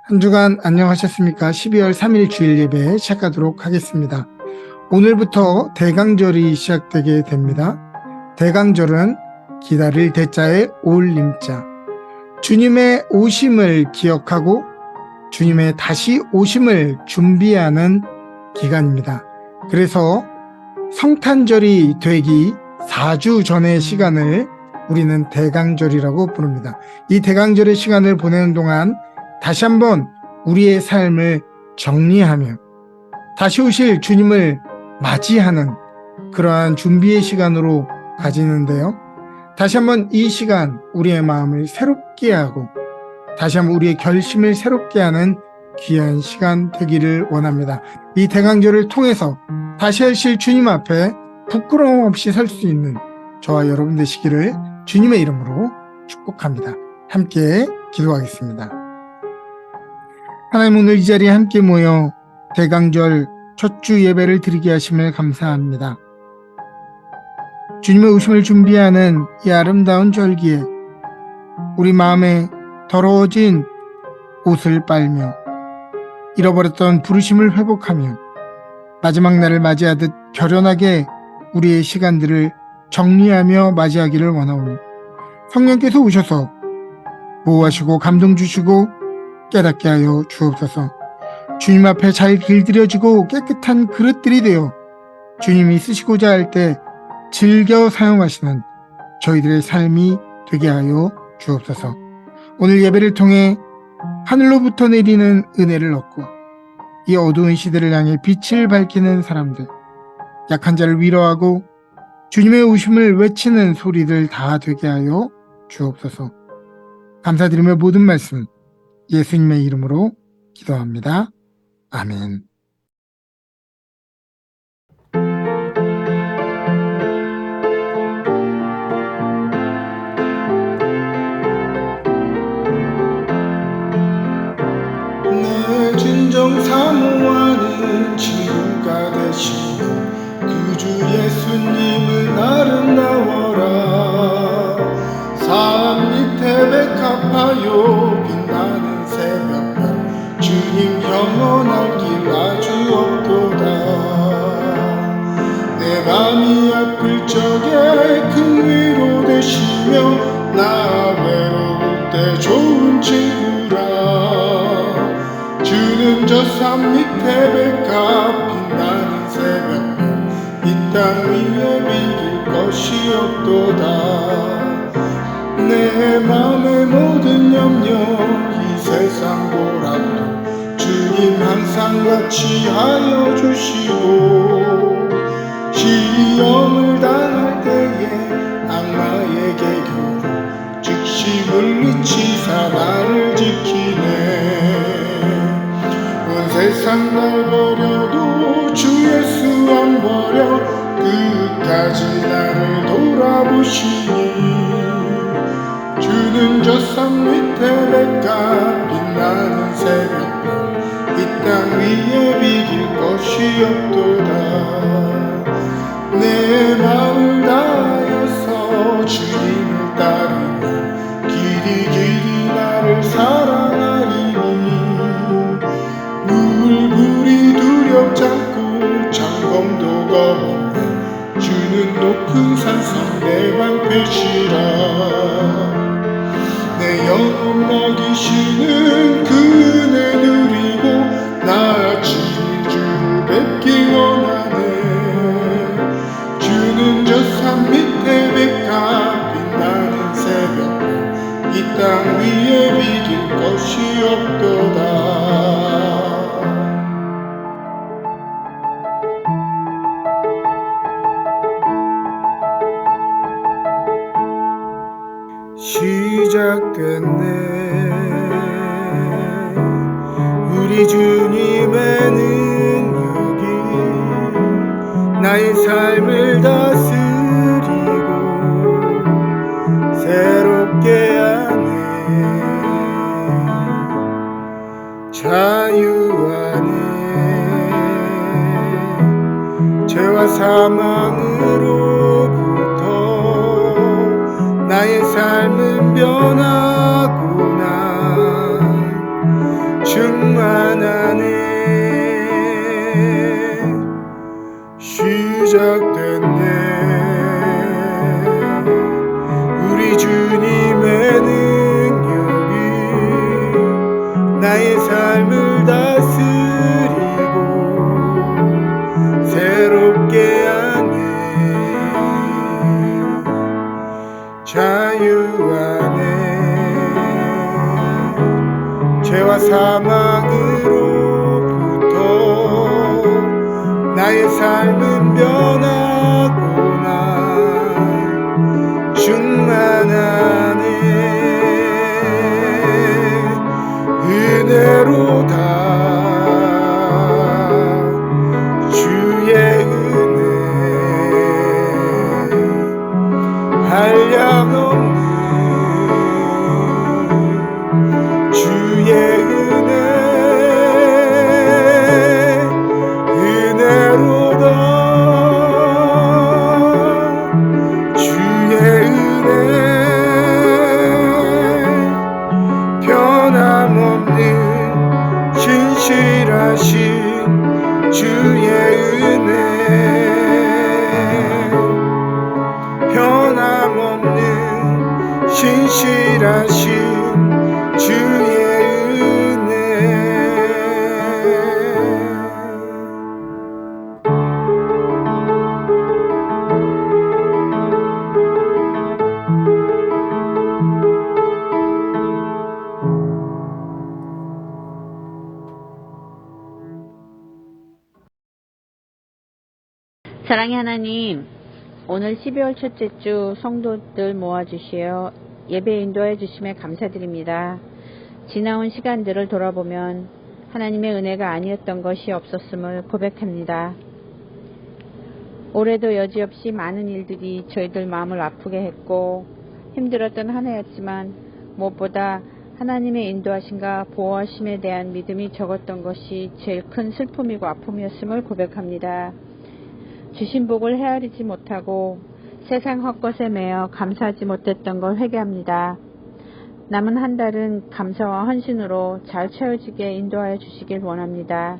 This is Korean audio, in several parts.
한 주간 안녕하셨습니까? 12월 3일 주일 예배 시작하도록 하겠습니다. 오늘부터 대강절이 시작되게 됩니다. 대강절은 기다릴 대자에 올림자, 주님의 오심을 기억하고 주님의 다시 오심을 준비하는 기간입니다. 그래서 성탄절이 되기 4주 전의 시간을 우리는 대강절이라고 부릅니다. 이 대강절의 시간을 보내는 동안 다시 한번 우리의 삶을 정리하며 다시 오실 주님을 맞이하는 그러한 준비의 시간으로 가지는데요. 다시 한번 이 시간 우리의 마음을 새롭게 하고 다시 한번 우리의 결심을 새롭게 하는 귀한 시간 되기를 원합니다. 이 대강절을 통해서 다시 오실 주님 앞에 부끄러움 없이 설 수 있는 저와 여러분 되시기를 주님의 이름으로 축복합니다. 함께 기도하겠습니다. 하나님, 오늘 이 자리에 함께 모여 대강절 첫 주 예배를 드리게 하심을 감사합니다. 주님의 오심을 준비하는 이 아름다운 절기에 우리 마음에 더러워진 옷을 빨며 잃어버렸던 부르심을 회복하며 마지막 날을 맞이하듯 결연하게 우리의 시간들을 정리하며 맞이하기를 원하오니 성령께서 오셔서 보호하시고 감동 주시고 깨닫게 하여 주옵소서. 주님 앞에 잘 길들여지고 깨끗한 그릇들이 되어 주님이 쓰시고자 할 때 즐겨 사용하시는 저희들의 삶이 되게 하여 주옵소서. 오늘 예배를 통해 하늘로부터 내리는 은혜를 얻고 이 어두운 시대를 향해 빛을 밝히는 사람들, 약한 자를 위로하고 주님의 오심을 외치는 소리들 다 되게 하여 주옵소서. 감사드리며 모든 말씀 예수님의 이름으로 기도합니다. 아멘. 내 진정 사모하는 친구가 되시고 구주 예수님은 아름다워라. 산 밑에 백합하여 빛나는 새벽별 주님 영원할 길 아주 없도다. 내 맘이 아플 적에 큰 위로 되시며 나 외로울 때 좋은 친구라. 주는 저 산 밑에 백합 빛나는 새벽별 이 땅 위에 비길 것이 없도다. 내 맘의 모든 염려 이 세상 보람도 주님 항상 같이 하여 주시고 시험을 당할 때에 악마에게 겨루 즉시 물리치사 나를 지키네. 온 세상 날 버려도 주 예수 안 버려 끝까지 나를 돌아보시니 주는 저 산 밑에 백합 빛나는 새벽별 이 땅 위에 비길 것이 없도다. 내 마음을 다하여서 주님을 따르면 길이 나를 사랑하리니 물불이 두렵지 않고 장검도 겁없네. 주는 높은 산상 내 방패시라. 내 영혼 먹이시는 그 은혜 누리고 나 주를 뵙기 원하네. 주는 저 산 밑에 백합 빛나는 새벽별 이 땅 위에 비길 것이 없도다. 시작됐네. 우리 주님의 능력이 나의 삶을 다스리고 새롭게 하네. 자유하네. 죄와 사망으로부터 나의 삶은 변하구나. 주 나의 삶을 다스리고 새롭게 하네. 자유 안에 죄와 사망으로부터 나의 삶은 변하구나. 충만하네. 은혜로다. 주의 은혜 한량없는 주의 은혜 은혜로다. 주의 은혜 변함없는 신실하신 주의 은혜 변함없는 신실하신 주의 은혜. 사랑의 하나님, 오늘 12월 첫째 주 성도들 모아주시어 예배 인도해 주심에 감사드립니다. 지나온 시간들을 돌아보면 하나님의 은혜가 아니었던 것이 없었음을 고백합니다. 올해도 여지없이 많은 일들이 저희들 마음을 아프게 했고 힘들었던 한 해였지만 무엇보다 하나님의 인도하심과 보호하심에 대한 믿음이 적었던 것이 제일 큰 슬픔이고 아픔이었음을 고백합니다. 주신 복을 헤아리지 못하고 세상 헛것에 매여 감사하지 못했던 걸 회개합니다. 남은 한 달은 감사와 헌신으로 잘 채워지게 인도하여 주시길 원합니다.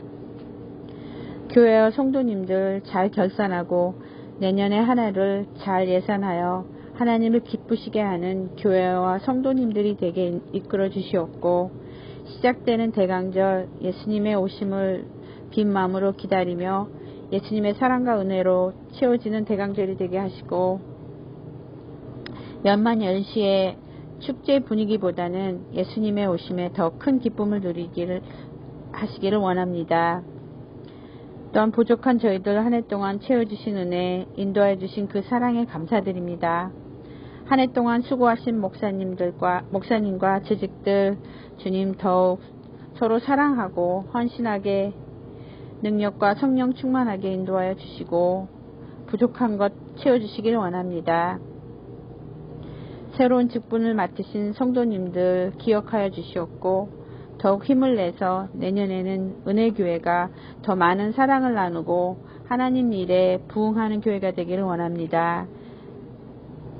교회와 성도님들 잘 결산하고 내년의 한 해를 잘 예산하여 하나님을 기쁘시게 하는 교회와 성도님들이 되게 이끌어 주시옵고, 시작되는 대강절 예수님의 오심을 빈 마음으로 기다리며 예수님의 사랑과 은혜로 채워지는 대강절이 되게 하시고, 연만연시의 축제 분위기보다는 예수님의 오심에 더 큰 기쁨을 누리기를 하시기를 원합니다. 또한 부족한 저희들 한 해 동안 채워주신 은혜, 인도해 주신 그 사랑에 감사드립니다. 한 해 동안 수고하신 목사님과 재직들, 주님 더욱 서로 사랑하고 헌신하게 능력과 성령 충만하게 인도하여 주시고 부족한 것 채워주시기를 원합니다. 새로운 직분을 맡으신 성도님들 기억하여 주시옵고, 더욱 힘을 내서 내년에는 은혜교회가 더 많은 사랑을 나누고 하나님 일에 부응하는 교회가 되기를 원합니다.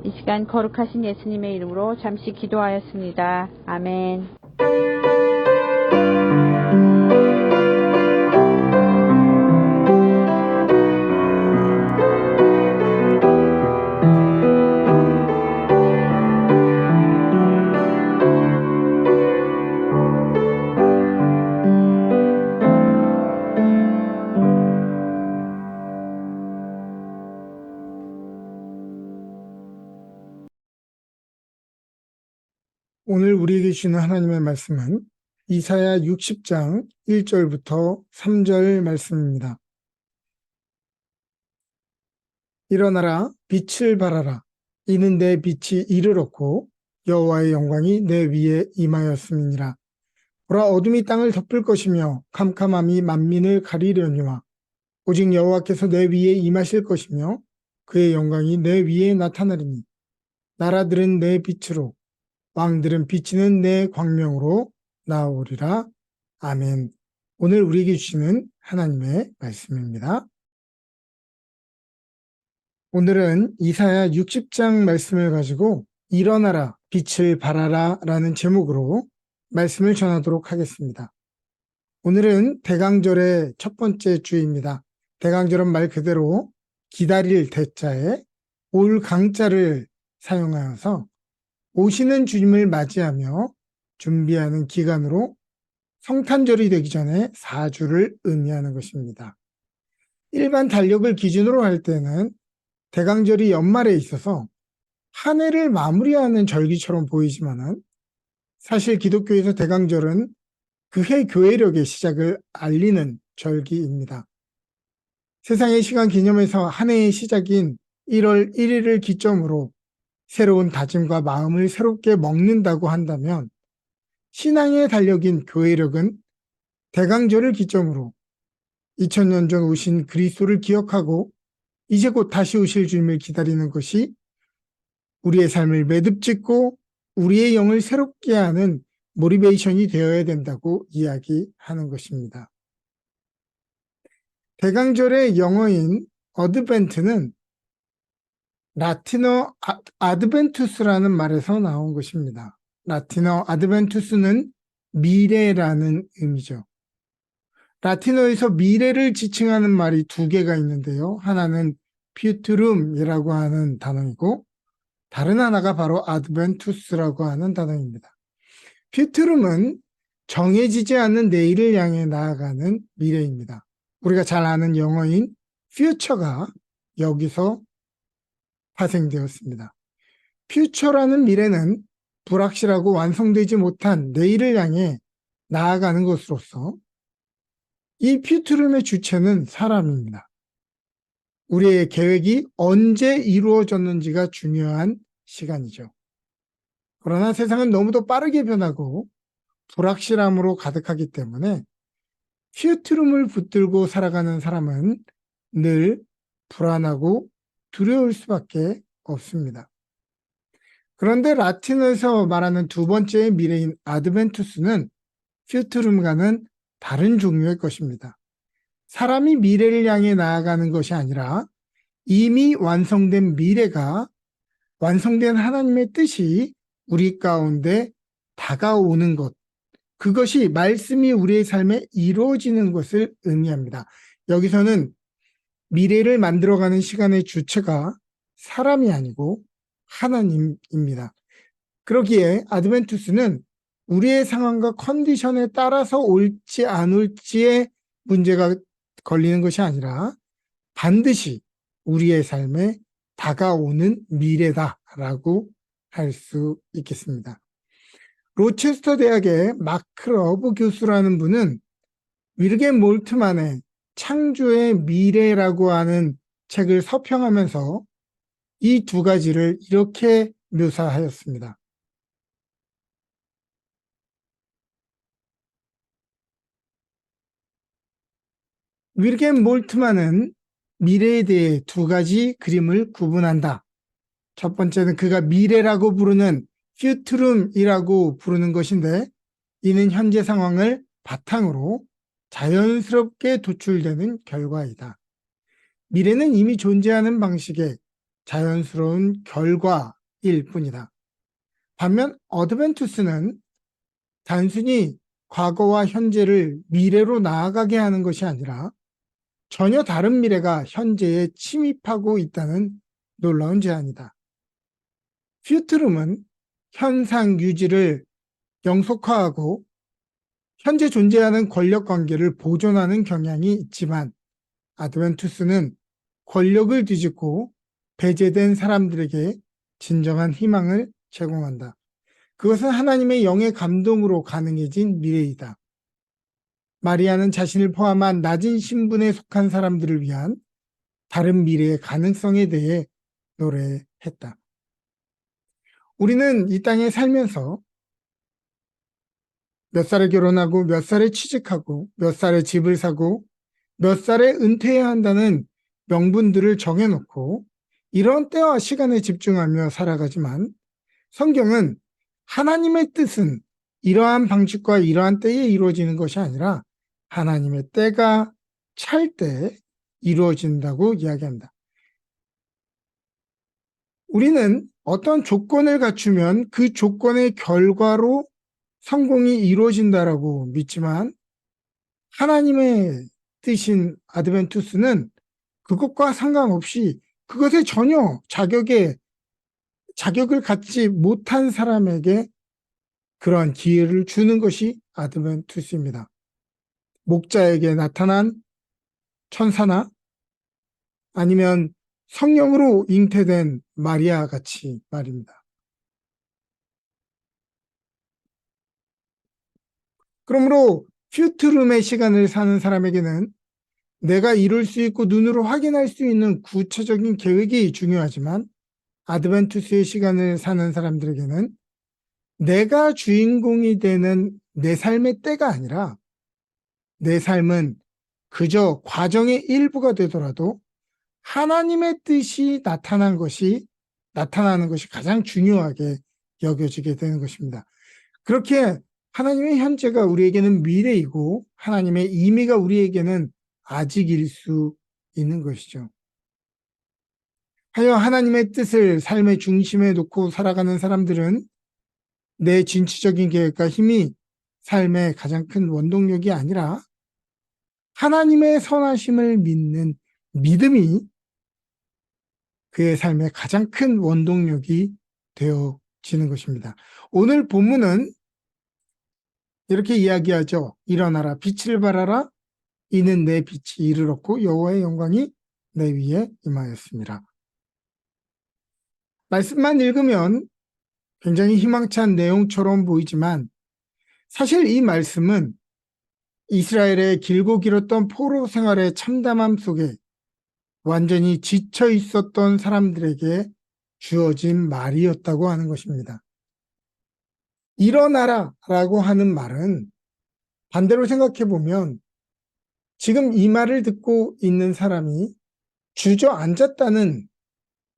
이 시간 거룩하신 예수님의 이름으로 잠시 기도하였습니다. 아멘. 오늘 우리에게 주시는 하나님의 말씀은 이사야 60장 1절부터 3절 말씀입니다. 일어나라, 빛을 발하라. 이는 내 빛이 이르렀고 여호와의 영광이 내 위에 임하였음이니라. 보라, 어둠이 땅을 덮을 것이며 캄캄함이 만민을 가리려니와 오직 여호와께서 내 위에 임하실 것이며 그의 영광이 내 위에 나타나리니 나라들은 내 빛으로 왕들은 비치는 내 광명으로 나오리라. 아멘. 오늘 우리에게 주시는 하나님의 말씀입니다. 오늘은 이사야 60장 말씀을 가지고 일어나라, 빛을 발하라 라는 제목으로 말씀을 전하도록 하겠습니다. 오늘은 대강절의 첫 번째 주입니다. 대강절은 말 그대로 기다릴 대자에 올 강자를 사용하여서 오시는 주님을 맞이하며 준비하는 기간으로 성탄절이 되기 전에 4주를 의미하는 것입니다. 일반 달력을 기준으로 할 때는 대강절이 연말에 있어서 한 해를 마무리하는 절기처럼 보이지만은 사실 기독교에서 대강절은 그 해 교회력의 시작을 알리는 절기입니다. 세상의 시간 기념에서 한 해의 시작인 1월 1일을 기점으로 새로운 다짐과 마음을 새롭게 먹는다고 한다면 신앙의 달력인 교회력은 대강절을 기점으로 2000년 전 오신 그리스도를 기억하고 이제 곧 다시 오실 주님을 기다리는 것이 우리의 삶을 매듭짓고 우리의 영을 새롭게 하는 모티베이션이 되어야 된다고 이야기하는 것입니다. 대강절의 영어인 어드벤트는 라틴어 아드벤투스라는 말에서 나온 것입니다. 라틴어 아드벤투스는 미래라는 의미죠. 라틴어에서 미래를 지칭하는 말이 두 개가 있는데요. 하나는 퓨투룸이라고 하는 단어이고 다른 하나가 바로 아드벤투스라고 하는 단어입니다. 퓨투rum은 정해지지 않는 내일을 향해 나아가는 미래입니다. 우리가 잘 아는 영어인 future가 여기서 파생되었습니다. future라는 미래는 불확실하고 완성되지 못한 내일을 향해 나아가는 것으로서 이 퓨투rum의 주체는 사람입니다. 우리의 계획이 언제 이루어졌는지가 중요한 시간이죠. 그러나 세상은 너무도 빠르게 변하고 불확실함으로 가득하기 때문에 퓨투rum을 붙들고 살아가는 사람은 늘 불안하고 두려울 수밖에 없습니다. 그런데 라틴어에서 말하는 두 번째의 미래인 아드벤투스는 퓨투rum과는 다른 종류의 것입니다. 사람이 미래를 향해 나아가는 것이 아니라 이미 완성된 미래가 완성된 하나님의 뜻이 우리 가운데 다가오는 것, 그것이 말씀이 우리의 삶에 이루어지는 것을 의미합니다. 여기서는 미래를 만들어가는 시간의 주체가 사람이 아니고 하나님입니다. 그러기에 아드벤투스는 우리의 상황과 컨디션에 따라서 올지 안 올지의 문제가 걸리는 것이 아니라 반드시 우리의 삶에 다가오는 미래다라고 할 수 있겠습니다. 로체스터 대학의 마크 러브 교수라는 분은 윌겐 몰트만의 창조의 미래라고 하는 책을 서평하면서 이 두 가지를 이렇게 묘사하였습니다. 윌겐 몰트만은 미래에 대해 두 가지 그림을 구분한다. 첫 번째는 그가 미래라고 부르는 퓨투rum이라고 부르는 것인데 이는 현재 상황을 바탕으로 자연스럽게 도출되는 결과이다. 미래는 이미 존재하는 방식의 자연스러운 결과일 뿐이다. 반면 어드벤투스는 단순히 과거와 현재를 미래로 나아가게 하는 것이 아니라 전혀 다른 미래가 현재에 침입하고 있다는 놀라운 제안이다. 퓨투rum은 현상 유지를 영속화하고 현재 존재하는 권력 관계를 보존하는 경향이 있지만 아드벤투스는 권력을 뒤집고 배제된 사람들에게 진정한 희망을 제공한다. 그것은 하나님의 영의 감동으로 가능해진 미래이다. 마리아는 자신을 포함한 낮은 신분에 속한 사람들을 위한 다른 미래의 가능성에 대해 노래했다. 우리는 이 땅에 살면서 몇 살에 결혼하고 몇 살에 취직하고 몇 살에 집을 사고 몇 살에 은퇴해야 한다는 명분들을 정해놓고 이런 때와 시간에 집중하며 살아가지만 성경은 하나님의 뜻은 이러한 방식과 이러한 때에 이루어지는 것이 아니라 하나님의 때가 찰 때 이루어진다고 이야기합니다. 우리는 어떤 조건을 갖추면 그 조건의 결과로 성공이 이루어진다라고 믿지만 하나님의 뜻인 아드벤투스는 그것과 상관없이 그것에 전혀 자격을 갖지 못한 사람에게 그러한 기회를 주는 것이 아드벤투스입니다. 목자에게 나타난 천사나 아니면 성령으로 잉태된 마리아 같이 말입니다. 그러므로 퓨트룸의 시간을 사는 사람에게는 내가 이룰 수 있고 눈으로 확인할 수 있는 구체적인 계획이 중요하지만 아드벤투스의 시간을 사는 사람들에게는 내가 주인공이 되는 내 삶의 때가 아니라 내 삶은 그저 과정의 일부가 되더라도 하나님의 뜻이 나타나는 것이 가장 중요하게 여겨지게 되는 것입니다. 그렇게 하나님의 현재가 우리에게는 미래이고 하나님의 임의가 우리에게는 아직일 수 있는 것이죠. 하여 하나님의 뜻을 삶의 중심에 놓고 살아가는 사람들은 내 진취적인 계획과 힘이 삶의 가장 큰 원동력이 아니라 하나님의 선하심을 믿는 믿음이 그의 삶의 가장 큰 원동력이 되어지는 것입니다. 오늘 본문은 이렇게 이야기하죠. 일어나라, 빛을 발하라. 이는 내 빛이 이르렀고 여호와의 영광이 내 위에 임하였습니다. 말씀만 읽으면 굉장히 희망찬 내용처럼 보이지만 사실 이 말씀은 이스라엘의 길고 길었던 포로 생활의 참담함 속에 완전히 지쳐 있었던 사람들에게 주어진 말이었다고 하는 것입니다. 일어나라 라고 하는 말은 반대로 생각해 보면 지금 이 말을 듣고 있는 사람이 주저앉았다는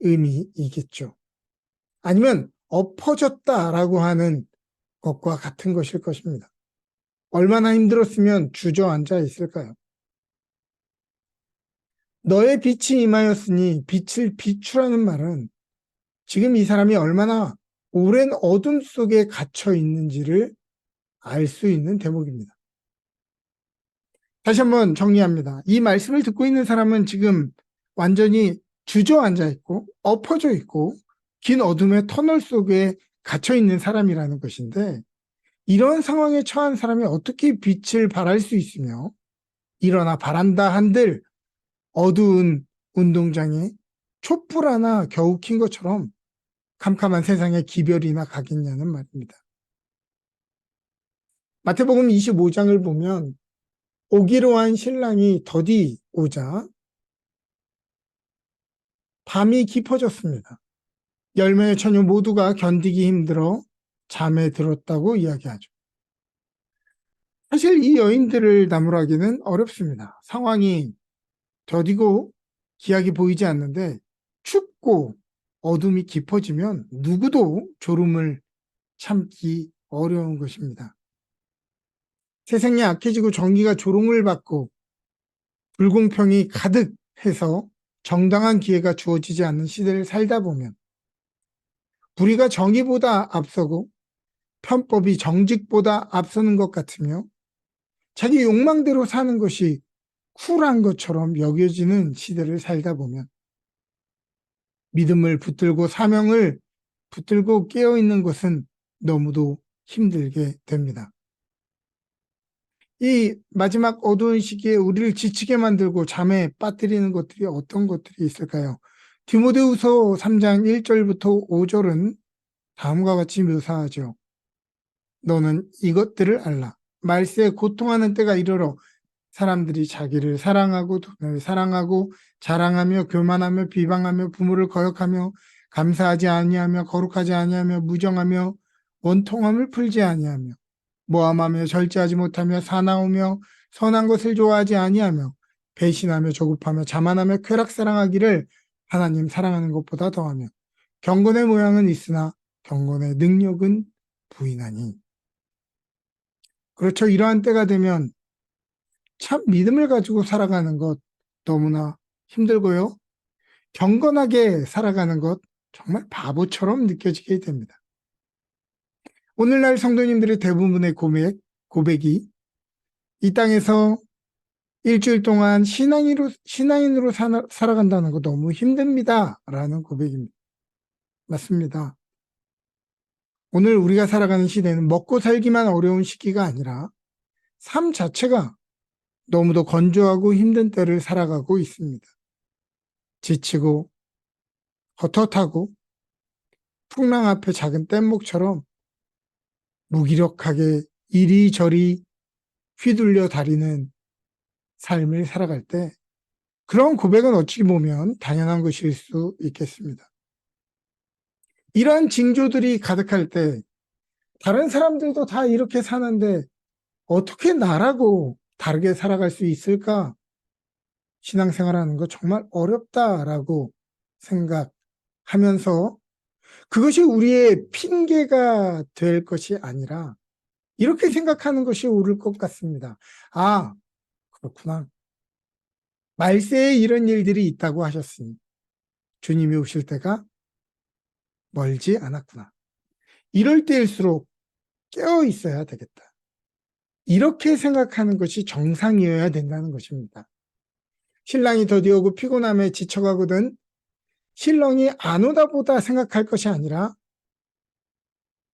의미이겠죠. 아니면 엎어졌다라고 하는 것과 같은 것일 것입니다. 얼마나 힘들었으면 주저앉아 있을까요? 너의 빛이 임하였으니 빛을 비추라는 말은 지금 이 사람이 얼마나 오랜 어둠 속에 갇혀 있는지를 알 수 있는 대목입니다. 다시 한번 정리합니다. 이 말씀을 듣고 있는 사람은 지금 완전히 주저앉아 있고 엎어져 있고 긴 어둠의 터널 속에 갇혀 있는 사람이라는 것인데 이런 상황에 처한 사람이 어떻게 빛을 발할 수 있으며 일어나 바란다 한들 어두운 운동장에 촛불 하나 겨우 킨 것처럼 캄캄한 세상에 기별이나 가겠냐는 말입니다. 마태복음 25장을 보면 오기로 한 신랑이 더디 오자 밤이 깊어졌습니다. 10명의 처녀 모두가 견디기 힘들어 잠에 들었다고 이야기하죠. 사실 이 여인들을 나무라기는 어렵습니다. 상황이 더디고 기약이 보이지 않는데 춥고 어둠이 깊어지면 누구도 졸음을 참기 어려운 것입니다. 세상이 악해지고 정의가 조롱을 받고 불공평이 가득해서 정당한 기회가 주어지지 않는 시대를 살다 보면 불의가 정의보다 앞서고 편법이 정직보다 앞서는 것 같으며 자기 욕망대로 사는 것이 쿨한 것처럼 여겨지는 시대를 살다 보면 믿음을 붙들고 사명을 붙들고 깨어있는 것은 너무도 힘들게 됩니다. 이 마지막 어두운 시기에 우리를 지치게 만들고 잠에 빠뜨리는 것들이 어떤 것들이 있을까요? 디모데후서 3장 1절부터 5절은 다음과 같이 묘사하죠. 너는 이것들을 알라. 말세에 고통하는 때가 이르러 사람들이 자기를 사랑하고 돈을 사랑하고 자랑하며 교만하며 비방하며 부모를 거역하며 감사하지 아니하며 거룩하지 아니하며 무정하며 원통함을 풀지 아니하며 모함하며 절제하지 못하며 사나우며 선한 것을 좋아하지 아니하며 배신하며 조급하며 자만하며 쾌락사랑하기를 하나님 사랑하는 것보다 더하며 경건의 모양은 있으나 경건의 능력은 부인하니. 그렇죠. 이러한 때가 되면 참 믿음을 가지고 살아가는 것 너무나 힘들고요. 경건하게 살아가는 것 정말 바보처럼 느껴지게 됩니다. 오늘날 성도님들의 대부분의 고백이 이 땅에서 일주일 동안 신앙인으로 살아간다는 거 너무 힘듭니다. 라는 고백입니다. 맞습니다. 오늘 우리가 살아가는 시대는 먹고 살기만 어려운 시기가 아니라 삶 자체가 너무도 건조하고 힘든 때를 살아가고 있습니다. 지치고 헛헛하고 풍랑 앞에 작은 뗏목처럼 무기력하게 이리저리 휘둘려 다니는 삶을 살아갈 때 그런 고백은 어찌 보면 당연한 것일 수 있겠습니다. 이러한 징조들이 가득할 때 다른 사람들도 다 이렇게 사는데 어떻게 나라고 다르게 살아갈 수 있을까? 신앙생활하는 거 정말 어렵다라고 생각하면서 그것이 우리의 핑계가 될 것이 아니라 이렇게 생각하는 것이 옳을 것 같습니다. 아, 그렇구나. 말세에 이런 일들이 있다고 하셨으니 주님이 오실 때가 멀지 않았구나. 이럴 때일수록 깨어 있어야 되겠다. 이렇게 생각하는 것이 정상이어야 된다는 것입니다. 신랑이 더디어 오고 피곤함에 지쳐가거든 신랑이 안 오다 보다 생각할 것이 아니라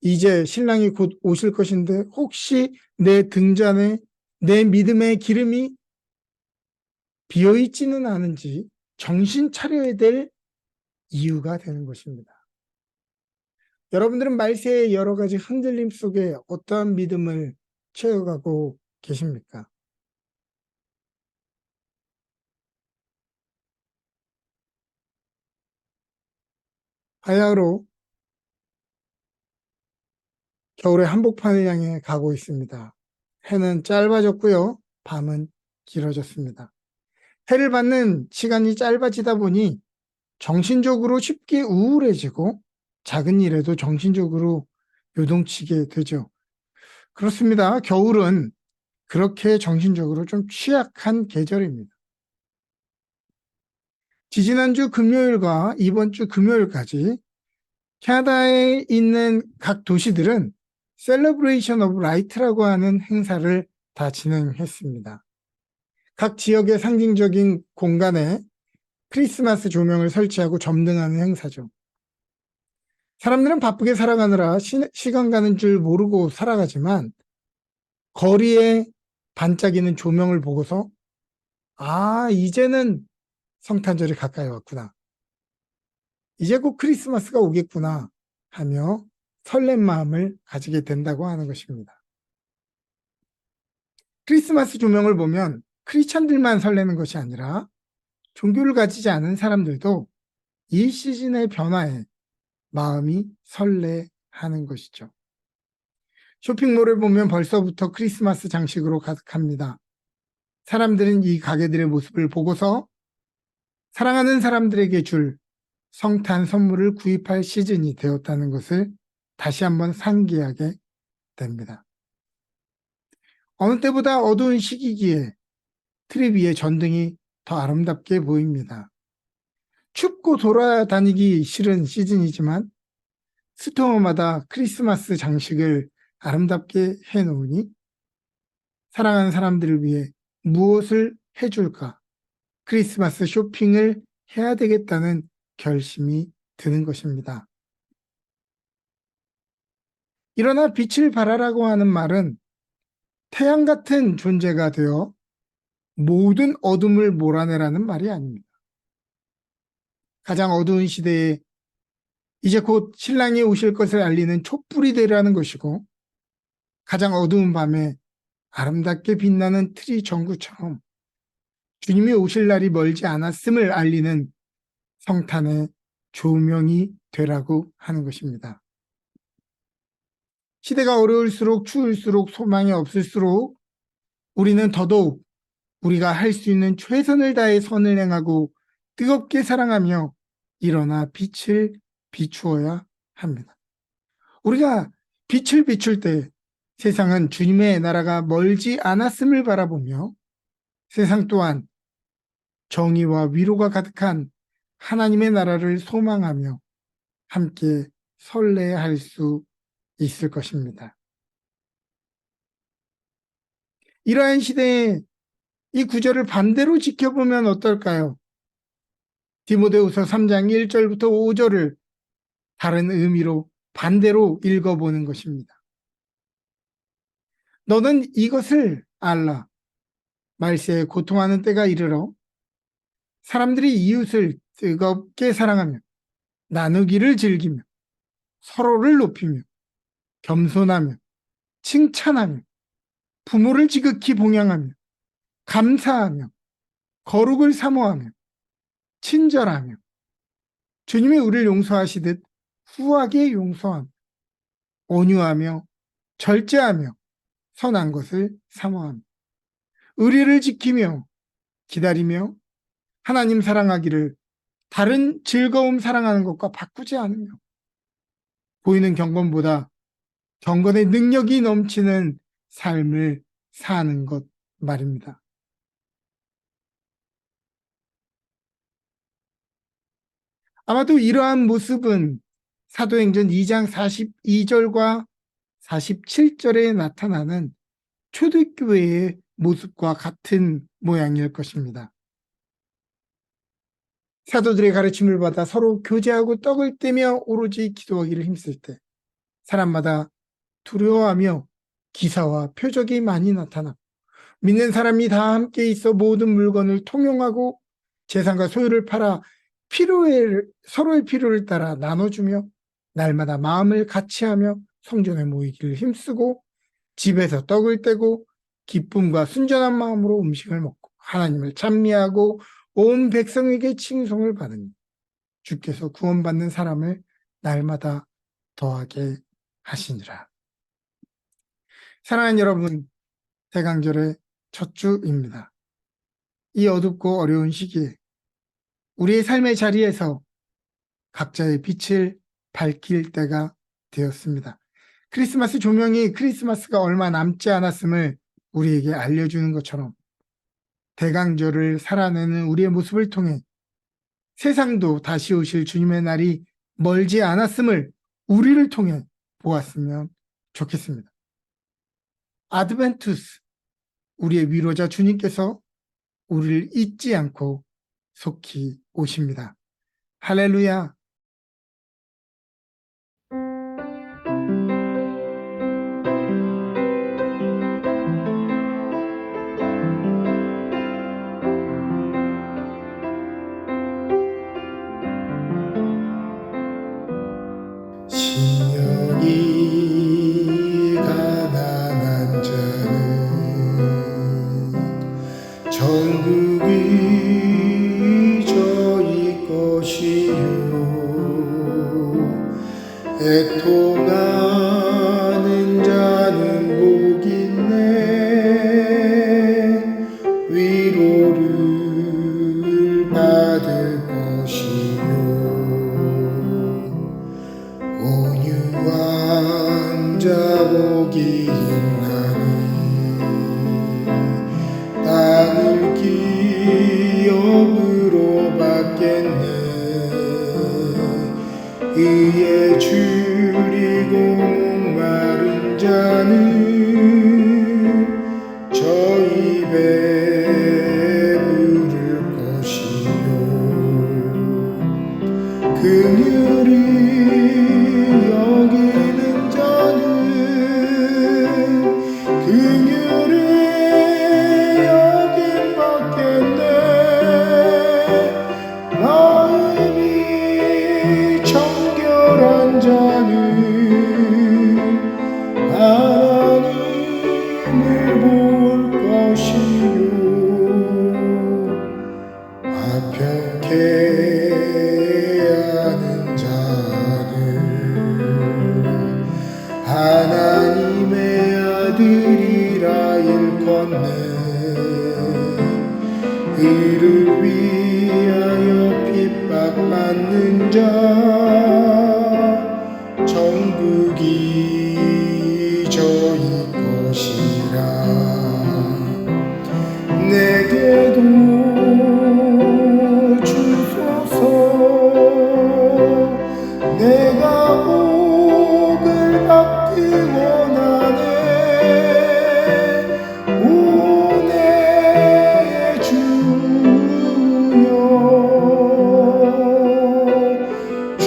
이제 신랑이 곧 오실 것인데 혹시 내 등잔에 내 믿음의 기름이 비어있지는 않은지 정신 차려야 될 이유가 되는 것입니다. 여러분들은 말세의 여러 가지 흔들림 속에 어떠한 믿음을 채워가고 계십니까? 바야흐로 겨울의 한복판을 향해 가고 있습니다. 해는 짧아졌고요. 밤은 길어졌습니다. 해를 받는 시간이 짧아지다 보니 정신적으로 쉽게 우울해지고 작은 일에도 정신적으로 요동치게 되죠. 그렇습니다. 겨울은 그렇게 정신적으로 좀 취약한 계절입니다. 지지난주 금요일과 이번 주 금요일까지 캐나다에 있는 각 도시들은 셀러브레이션 오브 라이트라고 하는 행사를 다 진행했습니다. 각 지역의 상징적인 공간에 크리스마스 조명을 설치하고 점등하는 행사죠. 사람들은 바쁘게 살아가느라 시간 가는 줄 모르고 살아가지만 거리에 반짝이는 조명을 보고서 아, 이제는 성탄절이 가까이 왔구나. 이제 곧 크리스마스가 오겠구나 하며 설렘 마음을 가지게 된다고 하는 것입니다. 크리스마스 조명을 보면 크리스찬들만 설레는 것이 아니라 종교를 가지지 않은 사람들도 이 시즌의 변화에 마음이 설레하는 것이죠. 쇼핑몰을 보면 벌써부터 크리스마스 장식으로 가득합니다. 사람들은 이 가게들의 모습을 보고서 사랑하는 사람들에게 줄 성탄 선물을 구입할 시즌이 되었다는 것을 다시 한번 상기하게 됩니다. 어느 때보다 어두운 시기기에 트리 위에 전등이 더 아름답게 보입니다. 춥고 돌아다니기 싫은 시즌이지만 스토어마다 크리스마스 장식을 아름답게 해놓으니 사랑하는 사람들을 위해 무엇을 해줄까? 크리스마스 쇼핑을 해야 되겠다는 결심이 드는 것입니다. 일어나 빛을 발하라고 하는 말은 태양 같은 존재가 되어 모든 어둠을 몰아내라는 말이 아닙니다. 가장 어두운 시대에 이제 곧 신랑이 오실 것을 알리는 촛불이 되라는 것이고 가장 어두운 밤에 아름답게 빛나는 트리 전구처럼 주님이 오실 날이 멀지 않았음을 알리는 성탄의 조명이 되라고 하는 것입니다. 시대가 어려울수록 추울수록 소망이 없을수록 우리는 더더욱 우리가 할 수 있는 최선을 다해 선을 행하고 뜨겁게 사랑하며 일어나 빛을 비추어야 합니다. 우리가 빛을 비출 때 세상은 주님의 나라가 멀지 않았음을 바라보며 세상 또한 정의와 위로가 가득한 하나님의 나라를 소망하며 함께 설레할 수 있을 것입니다. 이러한 시대에 이 구절을 반대로 지켜보면 어떨까요? 디모데후서 3장 1절부터 5절을 다른 의미로 반대로 읽어보는 것입니다. 너는 이것을 알라. 말세에 고통하는 때가 이르러 사람들이 이웃을 뜨겁게 사랑하며 나누기를 즐기며 서로를 높이며 겸손하며 칭찬하며 부모를 지극히 봉양하며 감사하며 거룩을 사모하며 친절하며 주님이 우리를 용서하시듯 후하게 용서하며 온유하며 절제하며 선한 것을 사모하며 의리를 지키며 기다리며 하나님 사랑하기를 다른 즐거움 사랑하는 것과 바꾸지 않으며 보이는 경건보다 경건의 능력이 넘치는 삶을 사는 것 말입니다. 아마도 이러한 모습은 사도행전 2장 42절과 47절에 나타나는 초대교회의 모습과 같은 모양일 것입니다. 사도들의 가르침을 받아 서로 교제하고 떡을 떼며 오로지 기도하기를 힘쓸 때 사람마다 두려워하며 기사와 표적이 많이 나타나 믿는 사람이 다 함께 있어 모든 물건을 통용하고 재산과 소유를 팔아 서로의 필요를 따라 나눠주며 날마다 마음을 같이하며 성전에 모이기를 힘쓰고 집에서 떡을 떼고 기쁨과 순전한 마음으로 음식을 먹고 하나님을 찬미하고 온 백성에게 칭송을 받으니 주께서 구원받는 사람을 날마다 더하게 하시니라. 사랑하는 여러분, 대강절의 첫 주입니다. 이 어둡고 어려운 시기에 우리의 삶의 자리에서 각자의 빛을 밝힐 때가 되었습니다. 크리스마스 조명이 크리스마스가 얼마 남지 않았음을 우리에게 알려주는 것처럼 대강절을 살아내는 우리의 모습을 통해 세상도 다시 오실 주님의 날이 멀지 않았음을 우리를 통해 보았으면 좋겠습니다. 아드벤투스, 우리의 위로자 주님께서 우리를 잊지 않고 속히 오십니다. 할렐루야. 심령이 가난한 자는 천국이 저희 것이요 애통하는 자는 복 있네 위로를 받을 것이요 온유한 자 복이 있나니 땅을 기업으로 받겠네 의에 줄이고 목마른 자는 저 입에 부를 것이요 긍휼히 여기는 자는 긍휼히 여김 받겠네 마음이 정결한 자는 하나님을 볼 것이요 화평케 하는 자는 하나님의 아들이라 일컫네 의를 위하여 핍박받는 자 정국이 저희 것이라 내게도 주소서 내가 복을 받기 원하네 은혜의 주여 주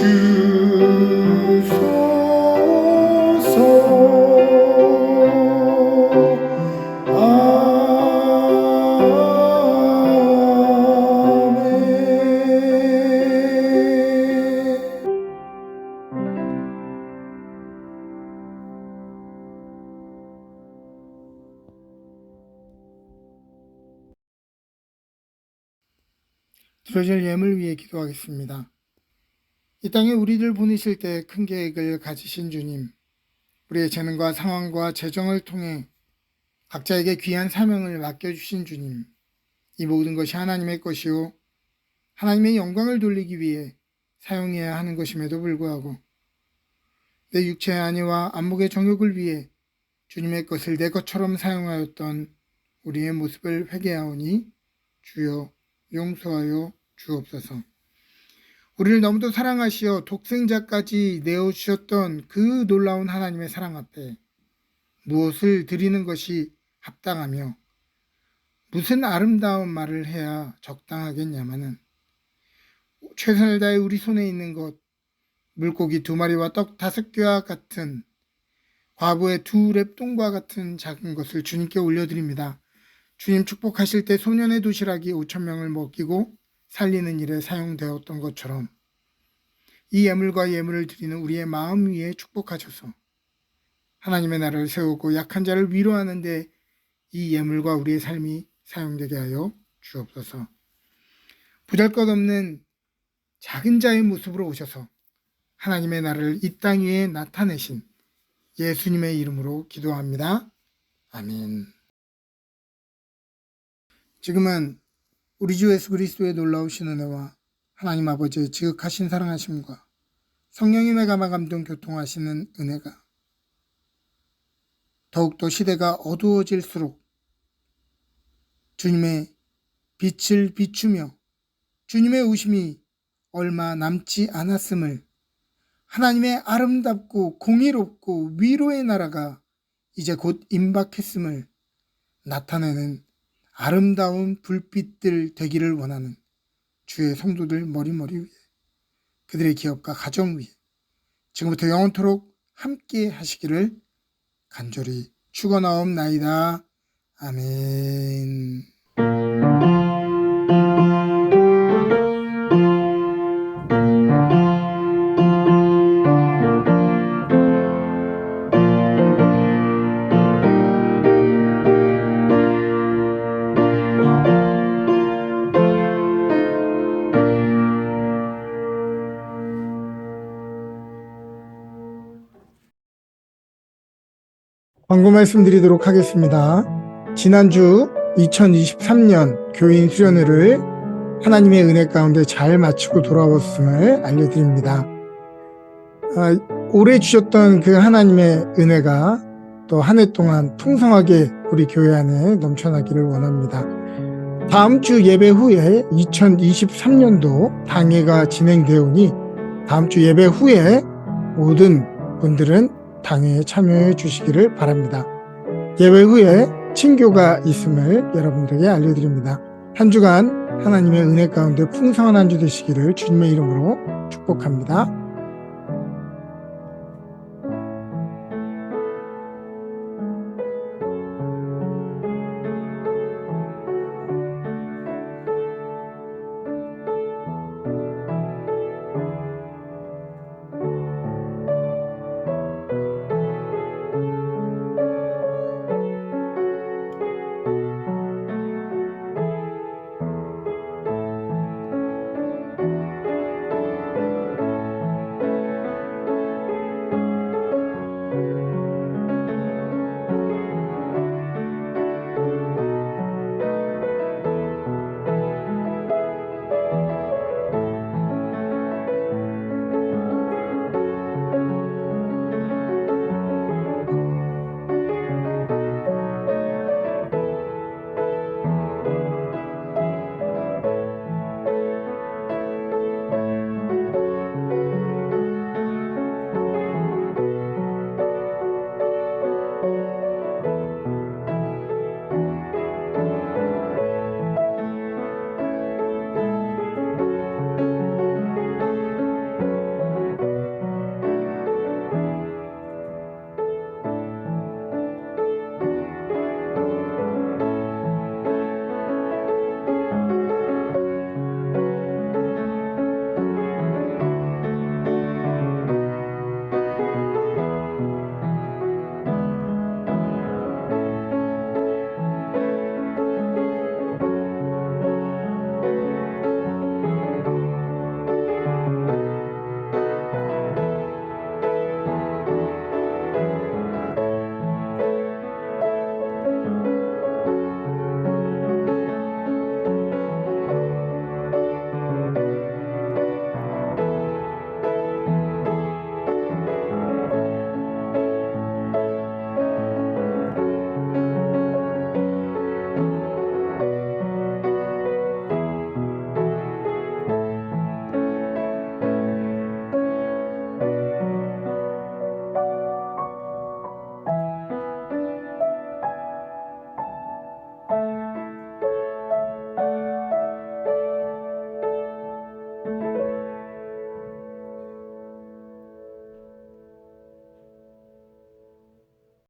드려질 예물 위해 기도하겠습니다. 이 땅에 우리를 보내실 때 큰 계획을 가지신 주님, 우리의 재능과 상황과 재정을 통해 각자에게 귀한 사명을 맡겨주신 주님, 이 모든 것이 하나님의 것이요 하나님의 영광을 돌리기 위해 사용해야 하는 것임에도 불구하고 내 육체의 안위와 안목의 정욕을 위해 주님의 것을 내 것처럼 사용하였던 우리의 모습을 회개하오니 주여 용서하여 주옵소서. 우리를 너무도 사랑하시어 독생자까지 내어주셨던 그 놀라운 하나님의 사랑 앞에 무엇을 드리는 것이 합당하며 무슨 아름다운 말을 해야 적당하겠냐마는 최선을 다해 우리 손에 있는 것, 물고기 2마리와 떡 5개와 같은 과부의 2랩돈과 같은 작은 것을 주님께 올려드립니다. 주님 축복하실 때 소년의 도시락이 5,000명을 먹이고 살리는 일에 사용되었던 것처럼 이 예물과 예물을 드리는 우리의 마음 위에 축복하셔서 하나님의 나라를 세우고 약한 자를 위로하는 데 이 예물과 우리의 삶이 사용되게 하여 주옵소서. 보잘것없는 작은 자의 모습으로 오셔서 하나님의 나라를 이 땅 위에 나타내신 예수님의 이름으로 기도합니다. 아멘. 지금은 우리 주 예수 그리스도의 놀라우신 은혜와 하나님 아버지의 지극하신 사랑하심과 성령님의 감화 감동 교통하시는 은혜가 더욱더 시대가 어두워질수록 주님의 빛을 비추며 주님의 오심이 얼마 남지 않았음을, 하나님의 아름답고 공의롭고 위로의 나라가 이제 곧 임박했음을 나타내는 아름다운 불빛들 되기를 원하는 주의 성도들 머리머리 위에, 그들의 기업과 가정 위에 지금부터 영원토록 함께 하시기를 간절히 축원하옵나이다. 아멘. 광고 말씀드리도록 하겠습니다. 지난주 2023년 교인 수련회를 하나님의 은혜 가운데 잘 마치고 돌아왔음을 알려드립니다. 올해 주셨던 그 하나님의 은혜가 또 한 해 동안 풍성하게 우리 교회 안에 넘쳐나기를 원합니다. 다음 주 예배 후에 2023년도 당회가 진행되오니 다음 주 예배 후에 모든 분들은 당회에 참여해 주시기를 바랍니다. 예배 후에 친교가 있음을 여러분들에게 알려드립니다. 한 주간 하나님의 은혜 가운데 풍성한 한 주 되시기를 주님의 이름으로 축복합니다.